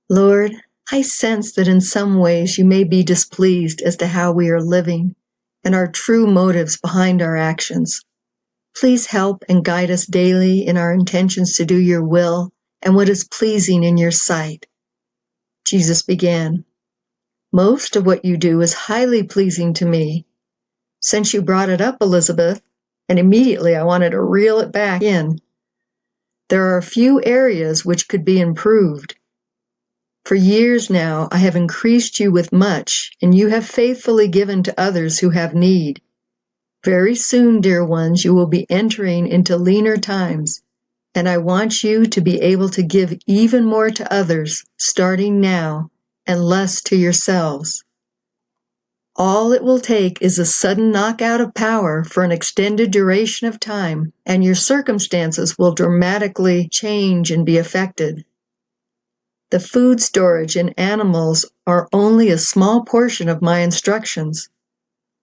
Lord, I sense that in some ways you may be displeased as to how we are living and our true motives behind our actions. Please help and guide us daily in our intentions to do your will and what is pleasing in your sight. Jesus began, "Most of what you do is highly pleasing to me. Since you brought it up, Elizabeth," and immediately I wanted to reel it back in, "there are a few areas which could be improved. For years now I have increased you with much, and you have faithfully given to others who have need. Very soon, dear ones, you will be entering into leaner times, and I want you to be able to give even more to others, starting now, and less to yourselves. All it will take is a sudden knockout of power for an extended duration of time, and your circumstances will dramatically change and be affected. The food storage and animals are only a small portion of my instructions.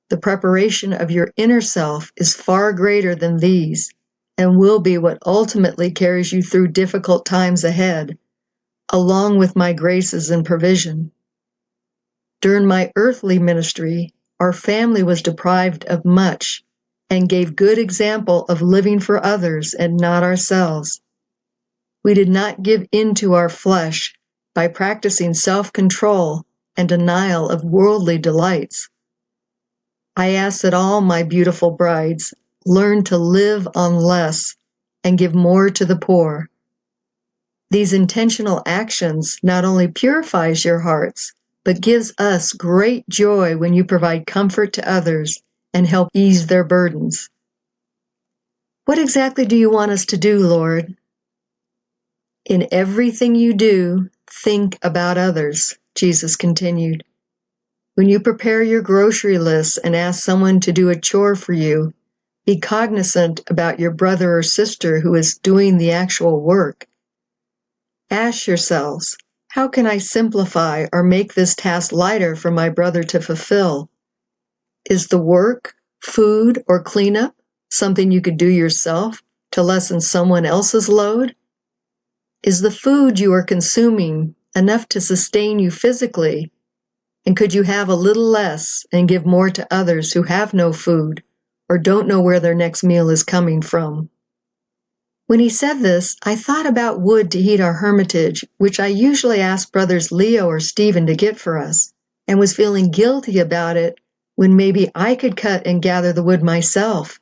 The preparation of your inner self is far greater than these, and will be what ultimately carries you through difficult times ahead, along with my graces and provision. During my earthly ministry, our family was deprived of much and gave good example of living for others and not ourselves. We did not give in to our flesh by practicing self-control and denial of worldly delights. I ask that all my beautiful brides learn to live on less and give more to the poor. These intentional actions not only purifies your hearts, but gives us great joy when you provide comfort to others and help ease their burdens. What exactly do you want us to do, Lord? In everything you do, think about others, Jesus continued. When you prepare your grocery lists and ask someone to do a chore for you, be cognizant about your brother or sister who is doing the actual work. Ask yourselves, how can I simplify or make this task lighter for my brother to fulfill? Is the work, food, or cleanup something you could do yourself to lessen someone else's load? Is the food you are consuming enough to sustain you physically? And could you have a little less and give more to others who have no food or don't know where their next meal is coming from? When he said this, I thought about wood to heat our hermitage, which I usually ask brothers Leo or Stephen to get for us, and was feeling guilty about it when maybe I could cut and gather the wood myself.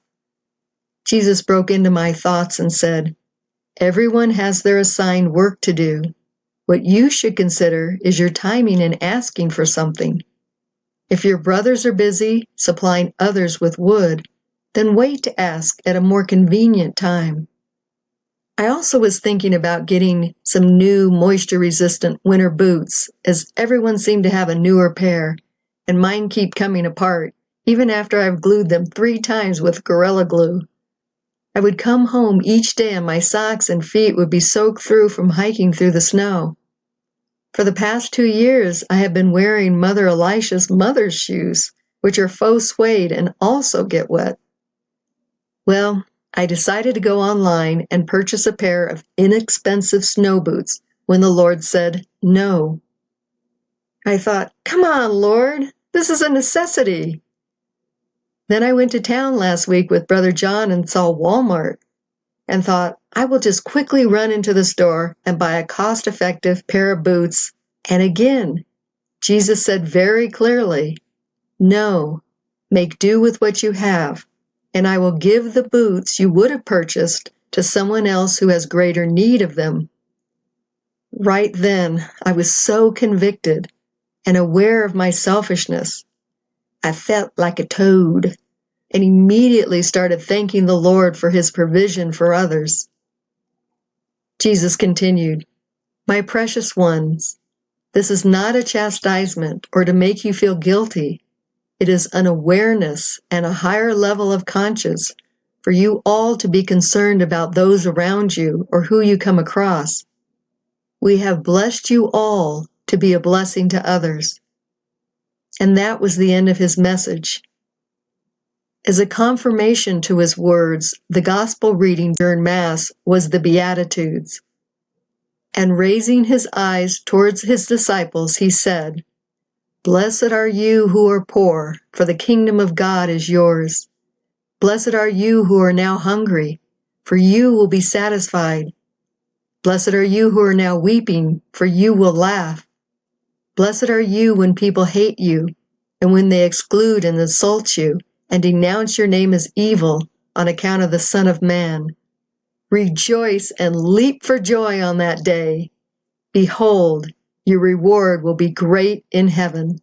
Jesus broke into my thoughts and said, "Everyone has their assigned work to do. What you should consider is your timing in asking for something. If your brothers are busy supplying others with wood, then wait to ask at a more convenient time." I also was thinking about getting some new moisture-resistant winter boots, as everyone seemed to have a newer pair, and mine keep coming apart, even after I've glued them 3 times with Gorilla Glue. I would come home each day and my socks and feet would be soaked through from hiking through the snow. For the past 2 years, I have been wearing Mother Elisha's mother's shoes, which are faux suede and also get wet. Well, I decided to go online and purchase a pair of inexpensive snow boots when the Lord said no. I thought, come on, Lord, this is a necessity. Then I went to town last week with Brother John and saw Walmart and thought, I will just quickly run into the store and buy a cost-effective pair of boots. And again, Jesus said very clearly, no, make do with what you have, and I will give the boots you would have purchased to someone else who has greater need of them. Right then, I was so convicted and aware of my selfishness. I felt like a toad and immediately started thanking the Lord for his provision for others. Jesus continued, my precious ones, this is not a chastisement or to make you feel guilty. It is an awareness and a higher level of conscience for you all to be concerned about those around you or who you come across. We have blessed you all to be a blessing to others. And that was the end of his message. As a confirmation to his words, the gospel reading during Mass was the Beatitudes. And raising his eyes towards his disciples, he said, "Blessed are you who are poor, for the kingdom of God is yours. Blessed are you who are now hungry, for you will be satisfied. Blessed are you who are now weeping, for you will laugh. Blessed are you when people hate you, and when they exclude and insult you, and denounce your name as evil on account of the Son of Man. Rejoice and leap for joy on that day. Behold, your reward will be great in heaven.